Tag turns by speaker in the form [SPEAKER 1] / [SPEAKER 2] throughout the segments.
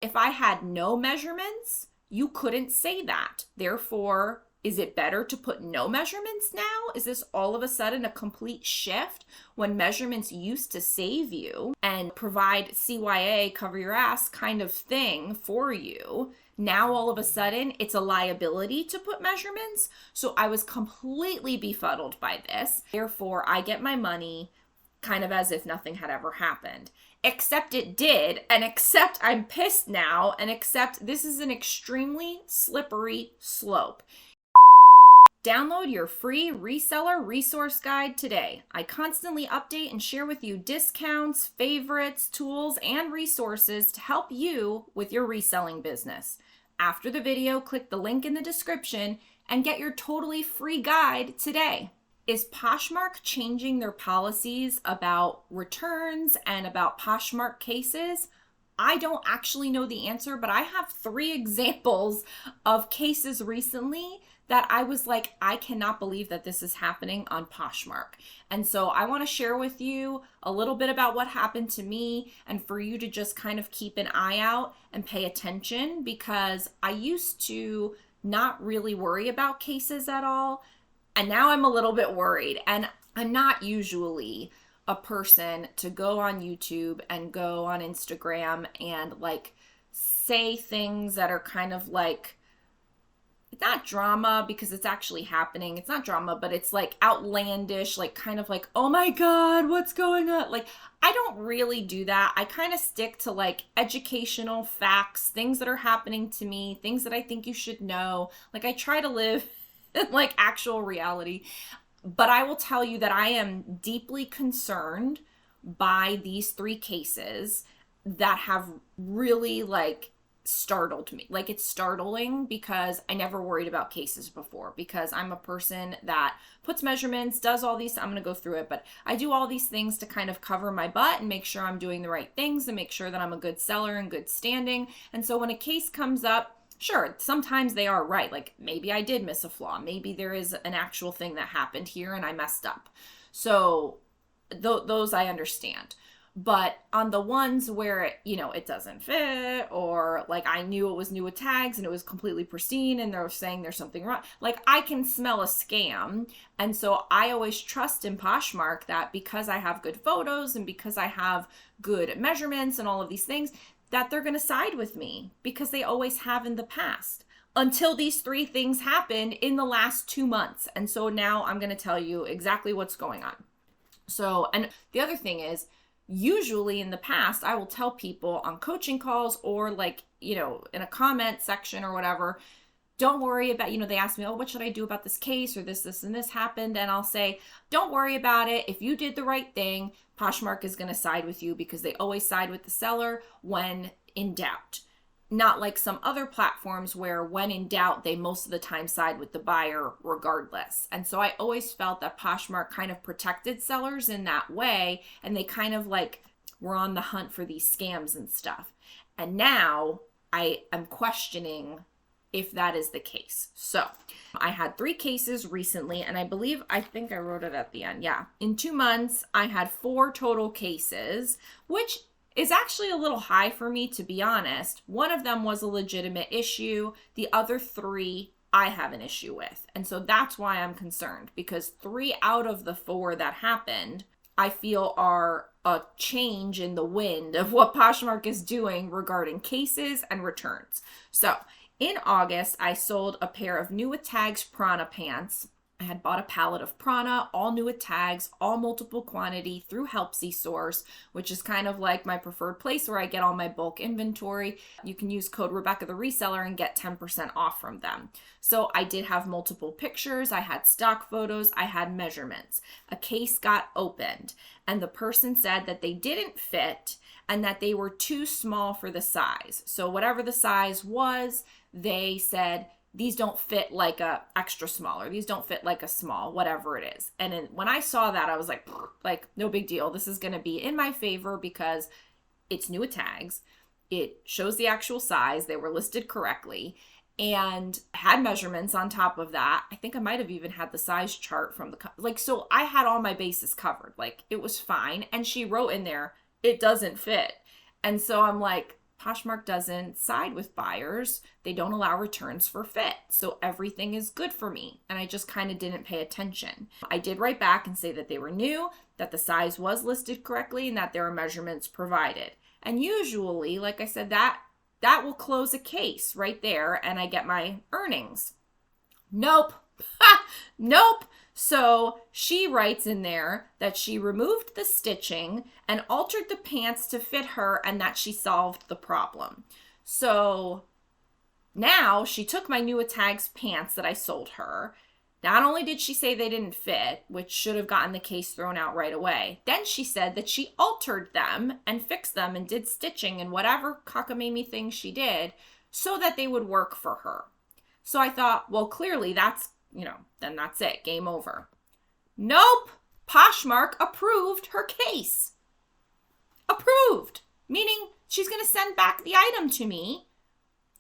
[SPEAKER 1] if I had no measurements, you couldn't say that. Therefore, is it better to put no measurements now? Is this all of a sudden a complete shift when measurements used to save you and provide CYA, cover your ass kind of thing for you? Now all of a sudden it's a liability to put measurements. So I was completely befuddled by this. Therefore, I get my money kind of as if nothing had ever happened. Except it did, and except I'm pissed now, and except this is an extremely slippery slope. Download your free reseller resource guide today. I constantly update and share with you discounts, favorites, tools, and resources to help you with your reselling business. After the video, click the link in the description and get your totally free guide today. Is Poshmark changing their policies about returns and about Poshmark cases? I don't actually know the answer, but I have 3 examples of cases recently that I was like, I cannot believe that this is happening on Poshmark. And so I want to share with you a little bit about what happened to me and for you to just kind of keep an eye out and pay attention, because I used to not really worry about cases at all. And now I'm a little bit worried, and I'm not usually a person to go on YouTube and go on Instagram and like say things that are kind of like, it's not drama because it's actually happening. It's not drama, but it's like outlandish, like kind of like, oh my God, what's going on? Like, I don't really do that. I kind of stick to like educational facts, things that are happening to me, things that I think you should know. Like, I try to live in like actual reality. But I will tell you that I am deeply concerned by these 3 cases that have really like startled me. Like, it's startling because I never worried about cases before, because I'm a person that puts measurements, does all these, I'm going to go through it, but I do all these things to kind of cover my butt and make sure I'm doing the right things and make sure that I'm a good seller and good standing. And so when a case comes up, sure, sometimes they are right. Like, maybe I did miss a flaw. Maybe there is an actual thing that happened here and I messed up. So those I understand. But on the ones where it doesn't fit, or like I knew it was new with tags and it was completely pristine and they're saying there's something wrong, like I can smell a scam. And so I always trust in Poshmark that because I have good photos and because I have good measurements and all of these things, that they're going to side with me, because they always have in the past, until these 3 things happened in the last 2 months. And so now I'm going to tell you exactly what's going on. So, and the other thing is, usually in the past, I will tell people on coaching calls or like, in a comment section or whatever, don't worry about, they ask me, oh, what should I do about this case, or this, and this happened. And I'll say, don't worry about it. If you did the right thing, Poshmark is going to side with you, because they always side with the seller when in doubt. Not like some other platforms where when in doubt, they most of the time side with the buyer regardless. And so I always felt that Poshmark kind of protected sellers in that way. And they kind of like were on the hunt for these scams and stuff. And now I am questioning if that is the case. So I had 3 cases recently, and I think I wrote it at the end. Yeah. In 2 months, I had 4 total cases, which is actually a little high for me, to be honest. One of them was a legitimate issue. The other 3 I have an issue with. And so that's why I'm concerned, because 3 out of the 4 that happened, I feel are a change in the wind of what Poshmark is doing regarding cases and returns. So in August, I sold a pair of new with tags Prana pants. I had bought a pallet of Prana, all new with tags, all multiple quantity through Helpsy Source, which is kind of like my preferred place where I get all my bulk inventory. You can use code Rebecca the Reseller and get 10% off from them. So I did have multiple pictures. I had stock photos. I had measurements. A case got opened, and the person said that they didn't fit and that they were too small for the size. So whatever the size was, they said, these don't fit like a extra small, or these don't fit like a small, whatever it is. And when I saw that, I was like, no big deal. This is going to be in my favor because it's new with tags. It shows the actual size. They were listed correctly and had measurements on top of that. I think I might have even had the size chart from so I had all my bases covered. Like, it was fine. And she wrote in there, it doesn't fit. And so I'm like, Poshmark doesn't side with buyers. They don't allow returns for fit. So everything is good for me. And I just kind of didn't pay attention. I did write back and say that they were new, that the size was listed correctly, and that there are measurements provided. And usually, like I said, that will close a case right there and I get my earnings. Nope. Nope. So she writes in there that she removed the stitching and altered the pants to fit her and that she solved the problem. So now she took my new Tags pants that I sold her. Not only did she say they didn't fit, which should have gotten the case thrown out right away, then she said that she altered them and fixed them and did stitching and whatever cockamamie thing she did so that they would work for her. So I thought, well, clearly that's, then that's it. Game over. Nope. Poshmark approved her case. Approved. Meaning she's going to send back the item to me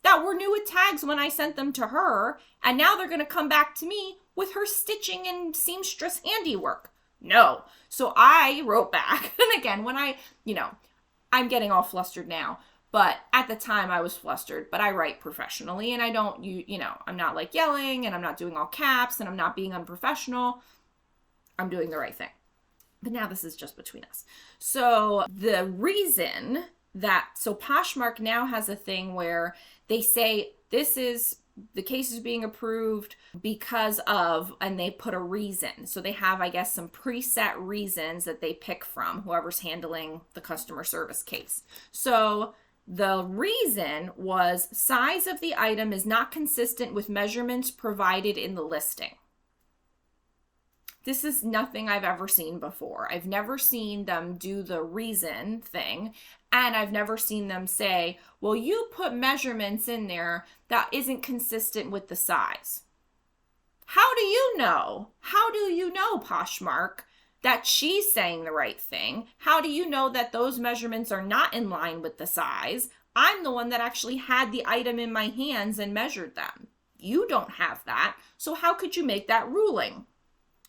[SPEAKER 1] that were new with tags when I sent them to her. And now they're going to come back to me with her stitching and seamstress handiwork. No. So I wrote back. And again, when I'm getting all flustered now. But at the time I was flustered, but I write professionally and I don't, I'm not like yelling and I'm not doing all caps and I'm not being unprofessional. I'm doing the right thing. But now this is just between us. So the reason so Poshmark now has a thing where they say the case is being approved because of, and they put a reason. So they have, I guess, some preset reasons that they pick from whoever's handling the customer service case. So the reason was size of the item is not consistent with measurements provided in the listing. This is nothing I've ever seen before. I've never seen them do the reason thing, and I've never seen them say, well, you put measurements in there that isn't consistent with the size. How do you know? How do you know, Poshmark, that she's saying the right thing? How do you know that those measurements are not in line with the size? I'm the one that actually had the item in my hands and measured them. You don't have that. So how could you make that ruling?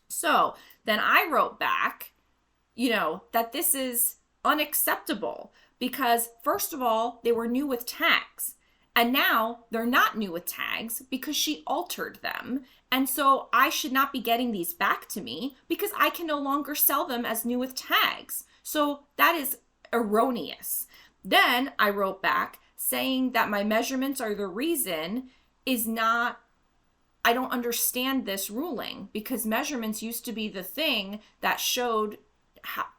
[SPEAKER 1] So then I wrote back, that this is unacceptable because first of all, they were new with tags. And now they're not new with tags because she altered them. And so I should not be getting these back to me because I can no longer sell them as new with tags. So that is erroneous. Then I wrote back saying that my measurements are the reason I don't understand this ruling because measurements used to be the thing that showed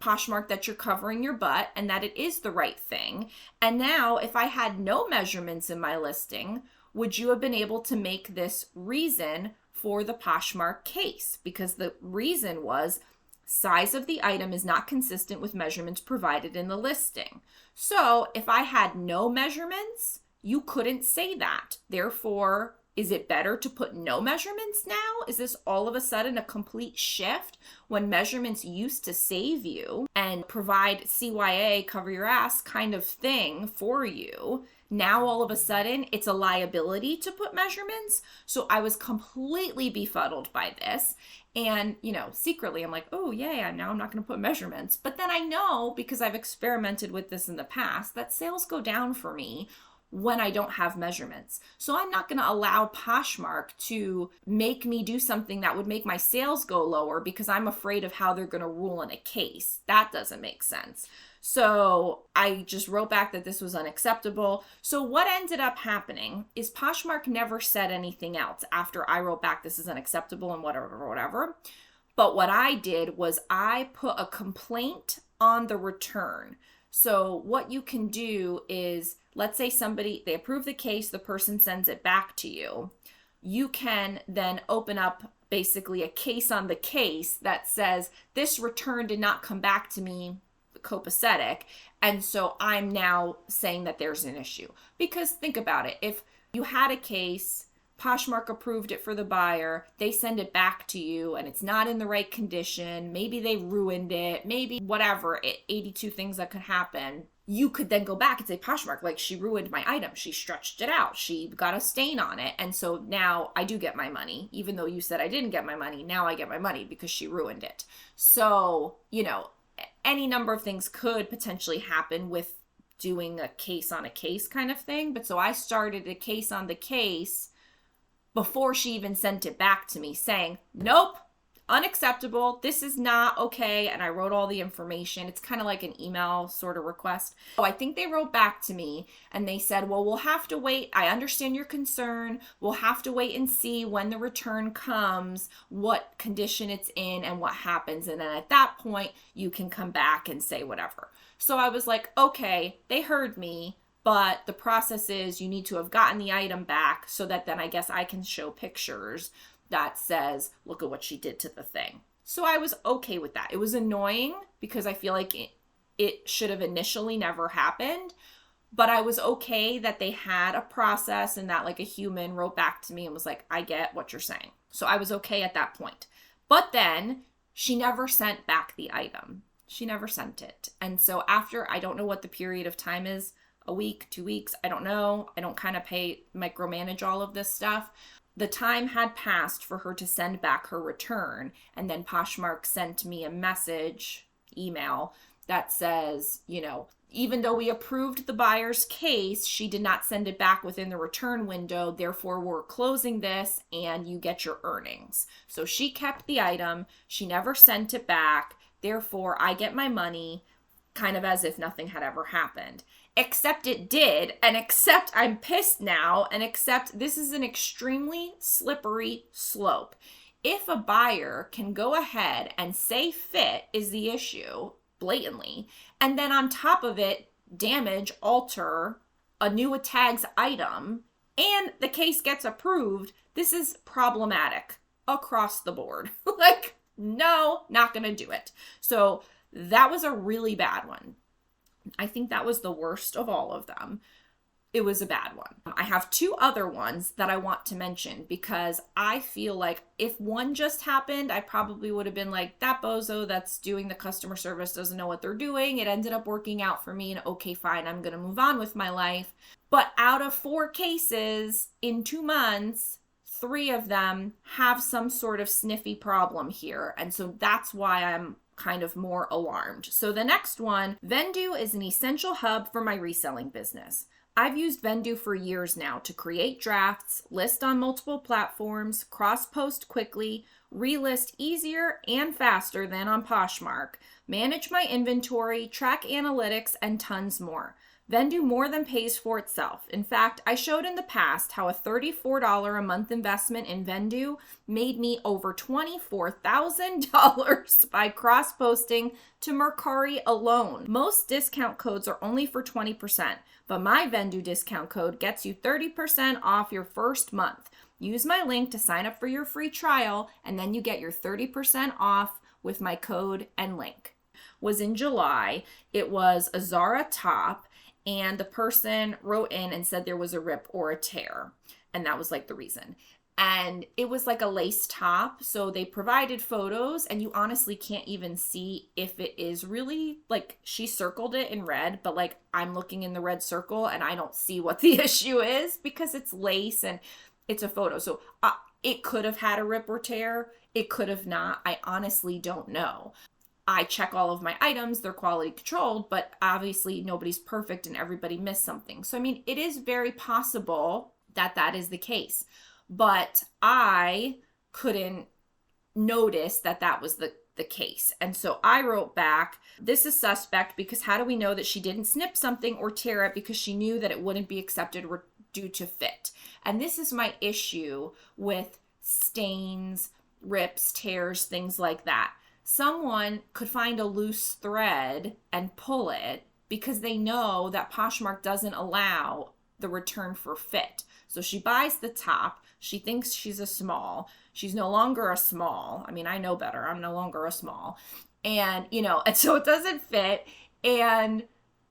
[SPEAKER 1] Poshmark that you're covering your butt and that it is the right thing. And now if I had no measurements in my listing, would you have been able to make this reason for the Poshmark case? Because the reason was size of the item is not consistent with measurements provided in the listing. So if I had no measurements, you couldn't say that. Therefore, is it better to put no measurements now? Is this all of a sudden a complete shift when measurements used to save you and provide CYA, cover your ass kind of thing for you? Now all of a sudden it's a liability to put measurements. So I was completely befuddled by this. And, secretly I'm like, oh yeah, now I'm not going to put measurements. But then I know, because I've experimented with this in the past, that sales go down for me when I don't have measurements. So I'm not going to allow Poshmark to make me do something that would make my sales go lower because I'm afraid of how they're going to rule in a case. That doesn't make sense. So I just wrote back that this was unacceptable. So what ended up happening is Poshmark never said anything else after I wrote back this is unacceptable and whatever. But what I did was I put a complaint on the return. So what you can do is, let's say they approve the case, the person sends it back to you. You can then open up basically a case on the case that says this return did not come back to me copacetic. And so I'm now saying that there's an issue. Because think about it. If you had a case, Poshmark approved it for the buyer, they send it back to you and it's not in the right condition, maybe they ruined it, maybe whatever, 82 things that could happen. You could then go back and say, Poshmark, she ruined my item. She stretched it out. She got a stain on it. And so now I do get my money. Even though you said I didn't get my money, now I get my money because she ruined it. So, any number of things could potentially happen with doing a case on a case kind of thing. But so I started a case on the case before she even sent it back to me saying, nope, unacceptable. This is not okay. And I wrote all the information. It's kind of like an email sort of request. Oh, I think they wrote back to me and they said, well, we'll have to wait. I understand your concern. We'll have to wait and see when the return comes, what condition it's in and what happens. And then at that point, you can come back and say whatever. So I was like, okay, they heard me. But the process is you need to have gotten the item back so that then I guess I can show pictures that says, look at what she did to the thing. So I was okay with that. It was annoying because I feel like it should have initially never happened. But I was okay that they had a process and that like a human wrote back to me and was like, I get what you're saying. So I was okay at that point. But then she never sent back the item. She never sent it. And so after, I don't know what the period of time is, a week, 2 weeks, I don't know. I don't kind of micromanage all of this stuff. The time had passed for her to send back her return. And then Poshmark sent me a email that says, even though we approved the buyer's case, she did not send it back within the return window. Therefore, we're closing this and you get your earnings. So she kept the item. She never sent it back. Therefore, I get my money, kind of as if nothing had ever happened. Except it did, and except I'm pissed now, and except this is an extremely slippery slope. If a buyer can go ahead and say fit is the issue, blatantly, and then on top of it, damage, alter a new tags item, and the case gets approved, this is problematic across the board. Like, no, not gonna do it. So that was a really bad one. I think that was the worst of all of them. It was a bad one. I have two other ones that I want to mention because I feel like if one just happened, I probably would have been like, that bozo that's doing the customer service doesn't know what they're doing. It ended up working out for me and okay, fine, I'm going to move on with my life. But out of 4 cases in 2 months, 3 of them have some sort of sniffy problem here. And so that's why I'm kind of more alarmed. So the next one, Vendoo is an essential hub for my reselling business. I've used Vendoo for years now to create drafts, list on multiple platforms, cross-post quickly, relist easier and faster than on Poshmark, manage my inventory, track analytics, and tons more. Vendoo more than pays for itself. In fact, I showed in the past how a $34 a month investment in Vendoo made me over $24,000 by cross-posting to Mercari alone. Most discount codes are only for 20%, but my Vendoo discount code gets you 30% off your first month. Use my link to sign up for your free trial, and then you get your 30% off with my code and link. Was in July. It was a Zara top. And the person wrote in and said there was a rip or a tear. And that was like the reason. And it was like a lace top. So they provided photos and you honestly can't even see if it is really, like, she circled it in red, but like I'm looking in the red circle and I don't see what the issue is because it's lace and it's a photo. So it could have had a rip or tear. It could have not. I honestly don't know. I check all of my items, they're quality controlled, but obviously nobody's perfect and everybody missed something. So, I mean, it is very possible that that is the case, but I couldn't notice that that was the case. And so I wrote back, this is suspect because how do we know that she didn't snip something or tear it because she knew that it wouldn't be accepted due to fit? And this is my issue with stains, rips, tears, things like that. Someone could find a loose thread and pull it because they know that Poshmark doesn't allow the return for fit. So she buys the top. She thinks she's a small. She's no longer a small. I mean, I know better. I'm no longer a small. And, and so it doesn't fit. And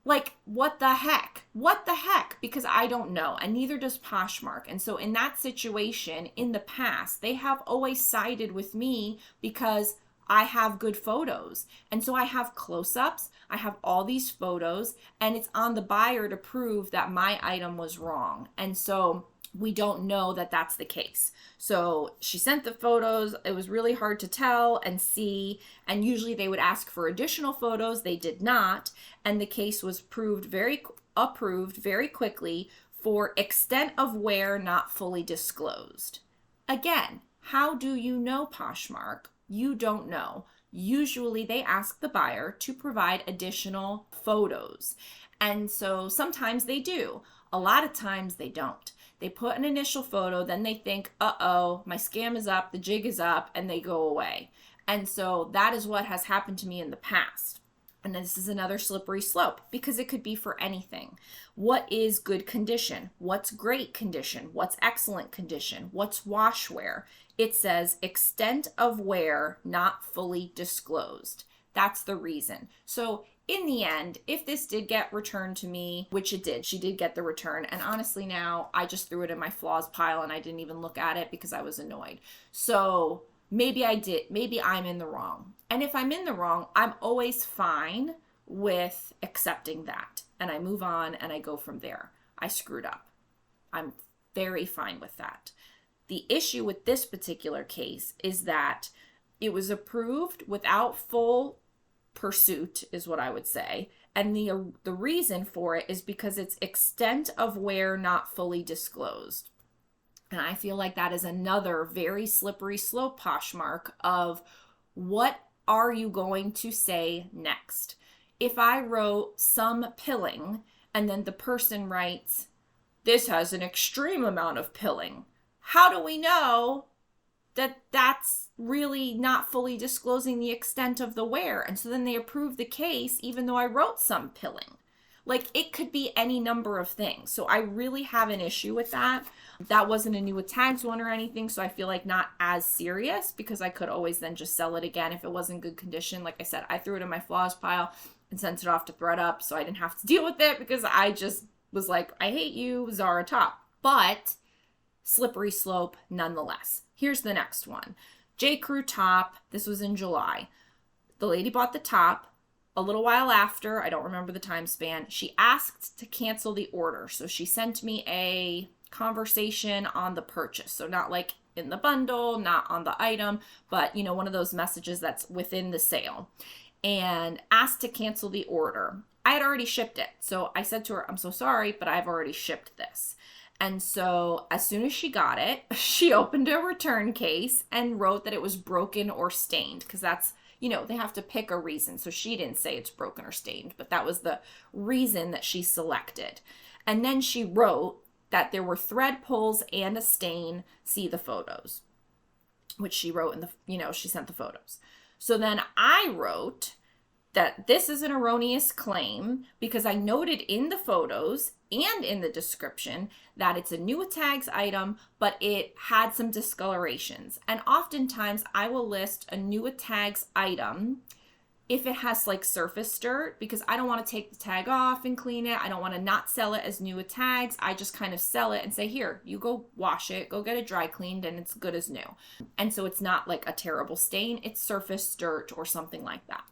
[SPEAKER 1] like, what the heck? What the heck? Because I don't know. And neither does Poshmark. And so in that situation, in the past, they have always sided with me because I have good photos. And so I have close-ups, I have all these photos, and it's on the buyer to prove that my item was wrong. And so we don't know that that's the case. So she sent the photos. It was really hard to tell and see. And usually they would ask for additional photos. They did not. And the case was approved very quickly for extent of wear not fully disclosed. Again, how do you know, Poshmark? You don't know. Usually they ask the buyer to provide additional photos. And so sometimes they do. A lot of times they don't. They put an initial photo, then they think, uh-oh, my scam is up, the jig is up, and they go away. And so that is what has happened to me in the past. And this is another slippery slope because it could be for anything. What is good condition? What's great condition? What's excellent condition? What's wash wear? It says extent of wear not fully disclosed. That's the reason. So in the end, if this did get returned to me, which it did, she did get the return. And honestly now, I just threw it in my flaws pile and I didn't even look at it because I was annoyed. So maybe I did, maybe I'm in the wrong. And if I'm in the wrong, I'm always fine with accepting that. And I move on and I go from there. I screwed up. I'm very fine with that. The issue with this particular case is that it was approved without full pursuit, is what I would say. And the reason for it is because it's extent of wear not fully disclosed. And I feel like that is another very slippery slope, Poshmark, of what are you going to say next? If I wrote some pilling and then the person writes, this has an extreme amount of pilling, how do we know that that's really not fully disclosing the extent of the wear? And so then they approve the case even though I wrote some pilling. Like, it could be any number of things. So I really have an issue with that. That wasn't a new with tags one or anything, so I feel like not as serious because I could always then just sell it again if it was in good condition. Like I said, I threw it in my flaws pile and sent it off to ThreadUp so I didn't have to deal with it because I just was like, I hate you, Zara top. But slippery slope nonetheless. Here's the next one. J. Crew top. This was in July. The lady bought the top. A little while after, I don't remember the time span, she asked to cancel the order. So she sent me a conversation on the purchase. So not like in the bundle, not on the item, but you know, one of those messages that's within the sale, and asked to cancel the order. I had already shipped it. So I said to her, I'm so sorry, but I've already shipped this. And so as soon as she got it, she opened a return case and wrote that it was broken or stained, because that's, you know, they have to pick a reason. So she didn't say it's broken or stained, but that was the reason that she selected. And then she wrote that there were thread pulls and a stain. See the photos, which she wrote in the, you know, she sent the photos. So then I wrote that this is an erroneous claim because I noted in the photos and in the description that it's a new with tags item, but it had some discolorations. And oftentimes I will list a new with tags item if it has like surface dirt, because I don't want to take the tag off and clean it. I don't want to not sell it as new with tags. I just kind of sell it and say, here, you go wash it, go get it dry cleaned, and it's good as new. And so it's not like a terrible stain, it's surface dirt or something like that.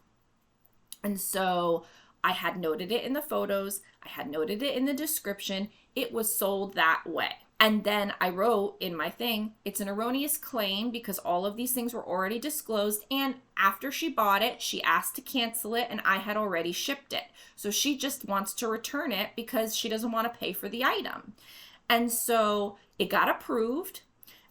[SPEAKER 1] And so I had noted it in the photos, I had noted it in the description, it was sold that way. And then I wrote in my thing, it's an erroneous claim because all of these things were already disclosed. And after she bought it, she asked to cancel it and I had already shipped it. So she just wants to return it because she doesn't want to pay for the item. And so it got approved.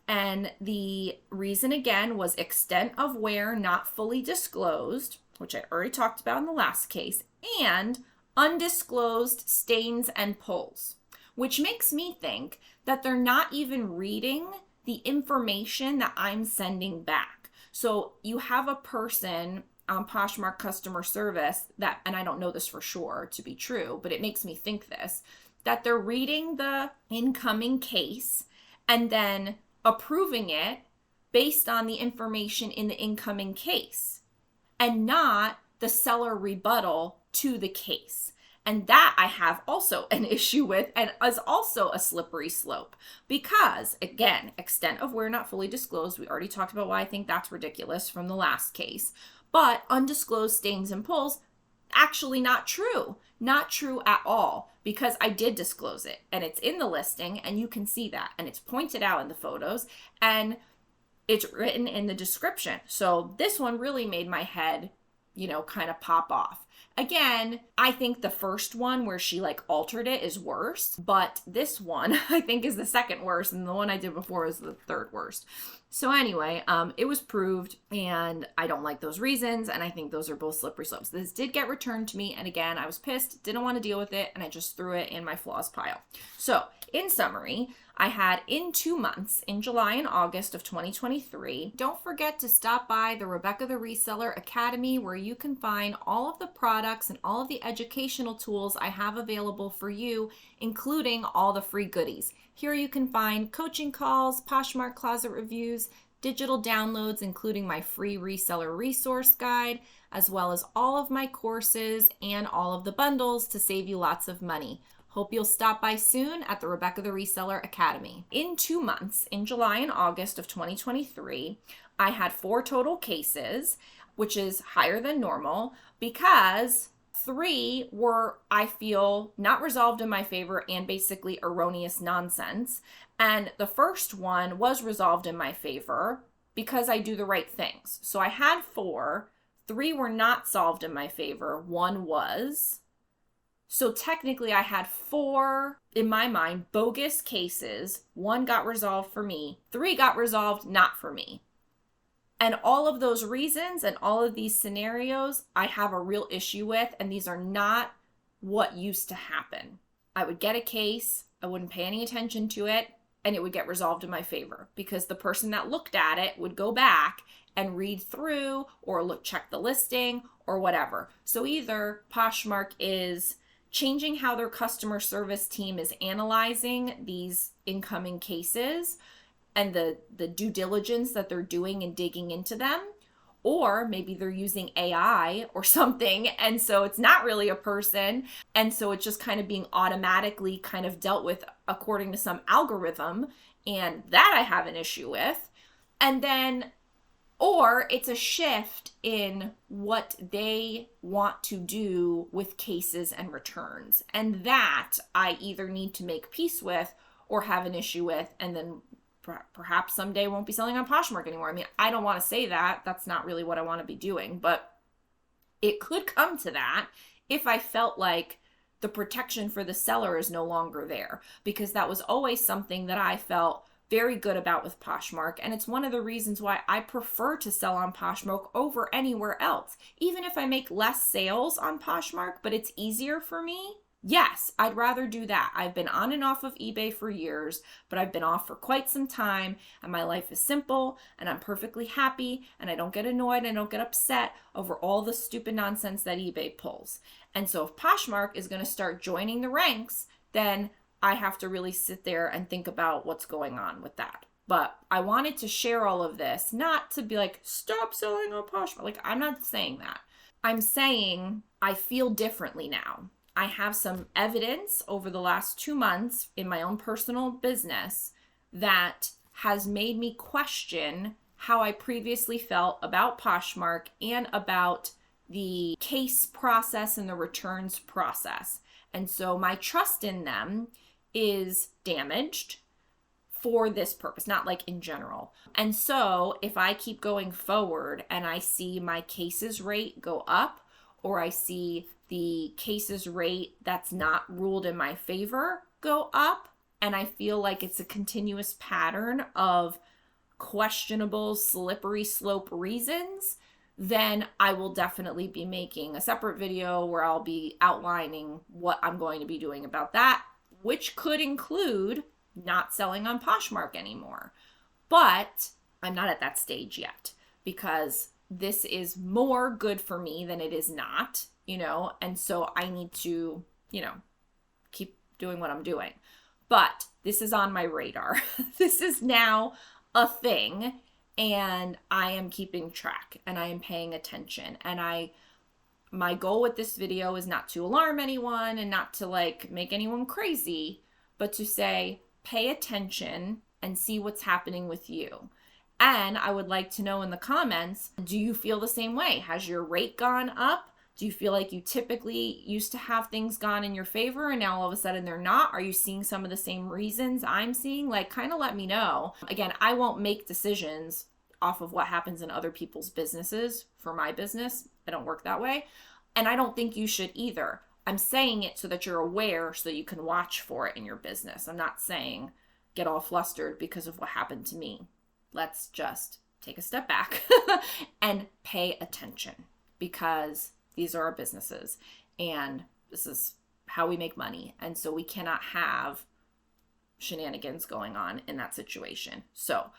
[SPEAKER 1] And the reason again was extent of wear not fully disclosed, which I already talked about in the last case, and undisclosed stains and pulls, which makes me think that they're not even reading the information that I'm sending back. So you have a person on Poshmark customer service that, and I don't know this for sure to be true, but it makes me think this, that they're reading the incoming case and then approving it based on the information in the incoming case and not the seller rebuttal to the case. And that I have also an issue with and is also a slippery slope because, again, extent of wear not fully disclosed. We already talked about why I think that's ridiculous from the last case. But undisclosed stains and pulls, actually not true. Not true at all, because I did disclose it and it's in the listing and you can see that and it's pointed out in the photos and it's written in the description. So this one really made my head, kind of pop off. Again, I think the first one where she like altered it is worse, but this one I think is the second worst, and the one I did before is the third worst. So anyway, it was proved, and I don't like those reasons, and I think those are both slippery slopes. This did get returned to me, and again, I was pissed, didn't want to deal with it, and I just threw it in my flaws pile. So in summary, I had in 2 months, in July and August of 2023. Don't forget to stop by the Rebecca the Reseller Academy, where you can find all of the products and all of the educational tools I have available for you, including all the free goodies. Here you can find coaching calls, Poshmark closet reviews, digital downloads, including my free reseller resource guide, as well as all of my courses and all of the bundles to save you lots of money. Hope you'll stop by soon at the Rebecca the Reseller Academy. In 2 months, in July and August of 2023, I had 4 total cases, which is higher than normal because 3 were, I feel, not resolved in my favor and basically erroneous nonsense. And the first one was resolved in my favor because I do the right things. So I had 4, 3 were not solved in my favor, 1 was. So technically I had 4, in my mind, bogus cases. 1 got resolved for me, 3 got resolved not for me. And all of those reasons and all of these scenarios I have a real issue with, and these are not what used to happen. I would get a case, I wouldn't pay any attention to it, and it would get resolved in my favor because the person that looked at it would go back and read through or check the listing or whatever. So either Poshmark is changing how their customer service team is analyzing these incoming cases and the due diligence that they're doing and digging into them, or maybe they're using AI or something, and so it's not really a person, and so it's just kind of being automatically kind of dealt with according to some algorithm, and that I have an issue with. And then, or it's a shift in what they want to do with cases and returns, and that I either need to make peace with or have an issue with, and then perhaps someday won't be selling on Poshmark anymore. I mean, I don't want to say that. That's not really what I want to be doing, but it could come to that if I felt like the protection for the seller is no longer there, because that was always something that I felt very good about with Poshmark, and it's one of the reasons why I prefer to sell on Poshmark over anywhere else. Even if I make less sales on Poshmark, but it's easier for me, yes, I'd rather do that. I've been on and off of eBay for years, but I've been off for quite some time, and my life is simple, and I'm perfectly happy, and I don't get annoyed, and I don't get upset over all the stupid nonsense that eBay pulls. And so if Poshmark is going to start joining the ranks, then I have to really sit there and think about what's going on with that. But I wanted to share all of this, not to be like, stop selling on Poshmark. Like, I'm not saying that. I'm saying I feel differently now. I have some evidence over the last 2 months in my own personal business that has made me question how I previously felt about Poshmark and about the case process and the returns process. And so my trust in them is damaged for this purpose, not like in general. And so if I keep going forward and I see my cases rate go up, or I see the cases rate that's not ruled in my favor go up, and I feel like it's a continuous pattern of questionable, slippery slope reasons, then I will definitely be making a separate video where I'll be outlining what I'm going to be doing about that, which could include not selling on Poshmark anymore. But I'm not at that stage yet, because this is more good for me than it is not, and so I need to, keep doing what I'm doing. But this is on my radar. This is now a thing, and I am keeping track, and I am paying attention. And my goal with this video is not to alarm anyone and not to make anyone crazy, but to say, pay attention and see what's happening with you. And I would like to know in the comments, do you feel the same way? Has your rate gone up? Do you feel like you typically used to have things gone in your favor and now all of a sudden they're not? Are you seeing some of the same reasons I'm seeing? Like, kind of let me know. Again, I won't make decisions off of what happens in other people's businesses for my business. I don't work that way. And I don't think you should either. I'm saying it so that you're aware so that you can watch for it in your business. I'm not saying get all flustered because of what happened to me. Let's just take a step back and pay attention, because these are our businesses and this is how we make money. And so we cannot have shenanigans going on in that situation. So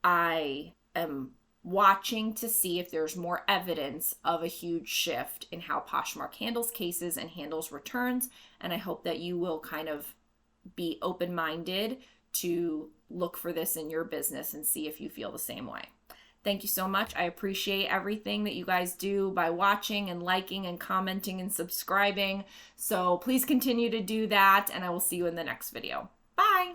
[SPEAKER 1] I am watching to see if there's more evidence of a huge shift in how Poshmark handles cases and handles returns. And I hope that you will kind of be open-minded to look for this in your business and see if you feel the same way. Thank you so much. I appreciate everything that you guys do by watching and liking and commenting and subscribing. So please continue to do that, and I will see you in the next video. Bye.